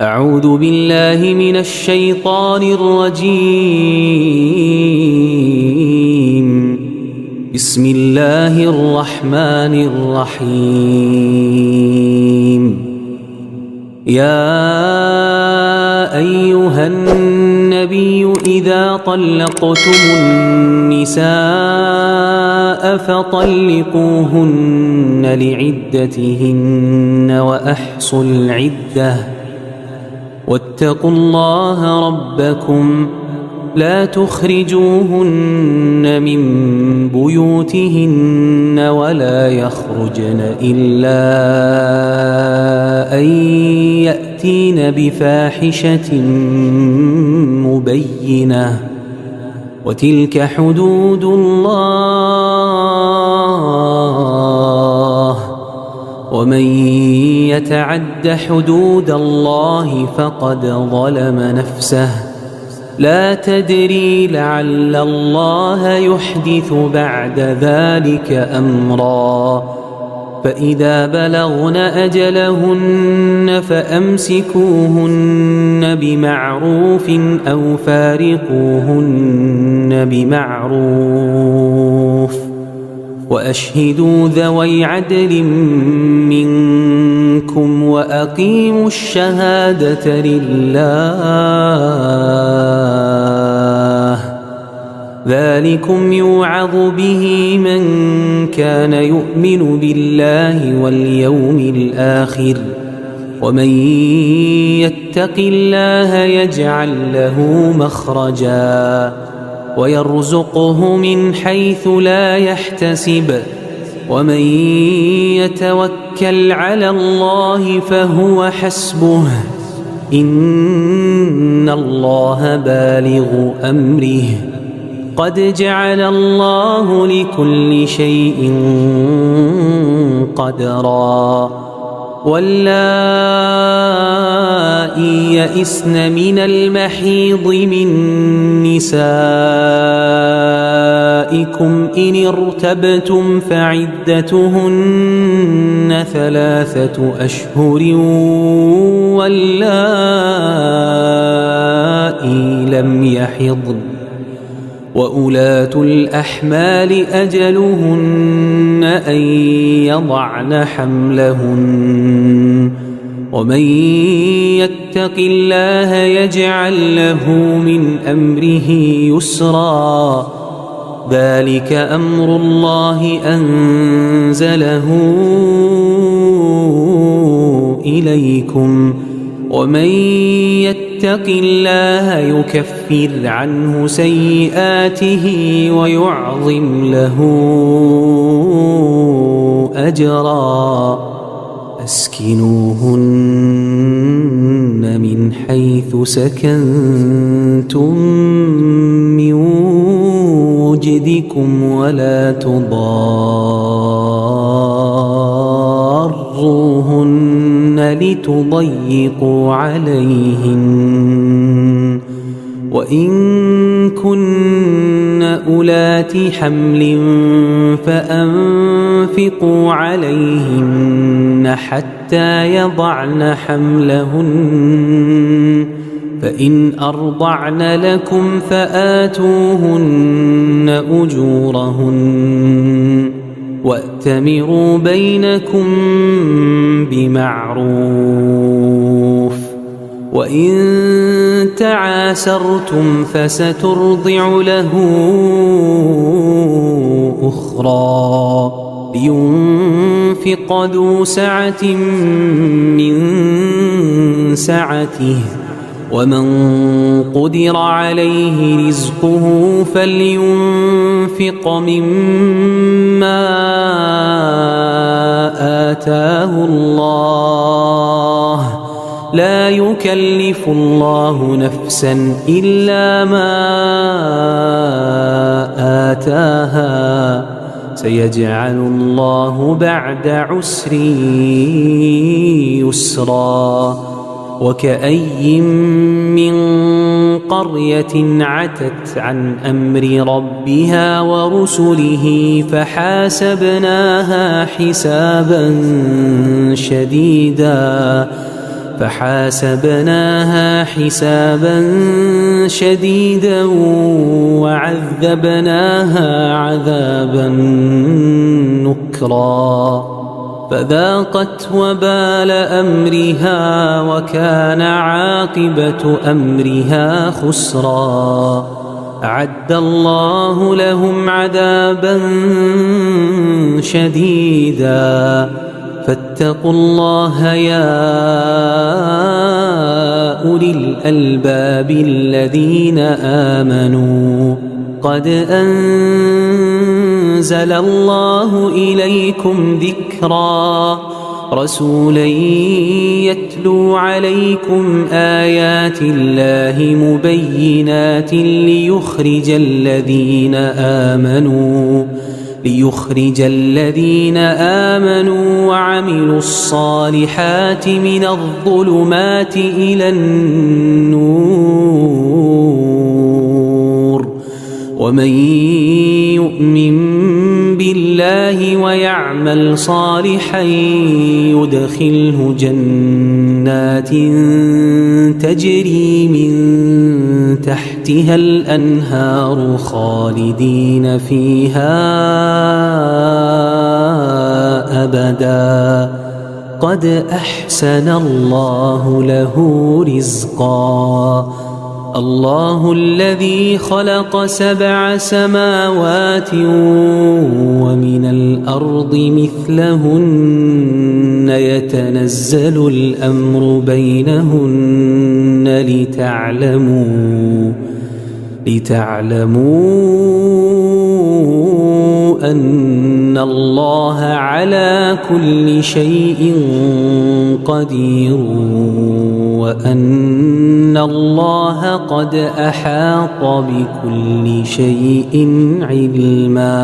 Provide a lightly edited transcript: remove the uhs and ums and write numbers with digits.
أعوذ بالله من الشيطان الرجيم. بسم الله الرحمن الرحيم. يا أيها النبي إذا طلقتم النساء فطلقوهن لعدتهن وأحصوا العدة واتقوا الله ربكم لا تخرجوهن من بيوتهن ولا يخرجن إلا أن يأتين بفاحشة مبينة وتلك حدود الله ومن يتعد حدود الله فقد ظلم نفسه لا تدري لعل الله يحدث بعد ذلك أمرا فإذا بلغن أجلهن فأمسكوهن بمعروف أو فارقوهن بمعروف وأشهدوا ذوي عدل منكم وأقيموا الشهادة لله ذلكم يوعظ به من كان يؤمن بالله واليوم الآخر ومن يتق الله يجعل له مخرجا ويرزقه من حيث لا يحتسب ومن يتوكل على الله فهو حسبه إن الله بالغ أمره قد جعل الله لكل شيء قدرا واللائي يئسن من المحيض من نسائكم إن ارتبتم فعدتهن 3 أشهر واللائي لم يحضن وأولاة الأحمال أجلهن أن يضعن حملهن ومن يتق الله يجعل له من أمره يسرا ذلك أمر الله أنزله إليكم ومن يتق الله يكفر عنه سيئاته ويعظم له أجرا أسكنوهن من حيث سكنتم من وجدكم ولا تضاروهن لتضيقوا عليهن وإن كن أولات حمل فأنفقوا عليهن حتى يضعن حملهن فإن أرضعن لكم فآتوهن أجورهن وأتمروا بينكم بمعروف وإن تعاسرتم فسترضع له أخرى لينفق ذو سعة من سعته ومن قدر عليه رزقه فلينفق مما آتاه الله لا يكلف الله نفسا إلا ما آتاها سيجعل الله بعد عسر يسرا وكأي من قرية عتت عن أمر ربها ورسله فحاسبناها حسابا شديدا فحاسبناها حسابا شديدا وعذبناها عذابا نكرا فذاقت وبال أمرها وكان عاقبة أمرها خسرا أعد الله لهم عذابا شديدا فاتقوا الله يا أولي الألباب الذين آمنوا قد أنزل الله إليكم ذكرا رسولا يتلو عليكم آيات الله مبينات ليخرج الذين آمنوا وعملوا الصالحات من الظلمات إلى النور ومن يؤمن بالله ويعمل صالحا يدخله جنات تجري من تحتها الأنهار خالدين فيها أبدا قد أحسن الله له رزقا الله الذي خلق 7 سماوات ومن الأرض مثلهن يتنزل الأمر بينهن لتعلموا أن الله على كل شيء قدير وأن الله قد أحاط بكل شيء علما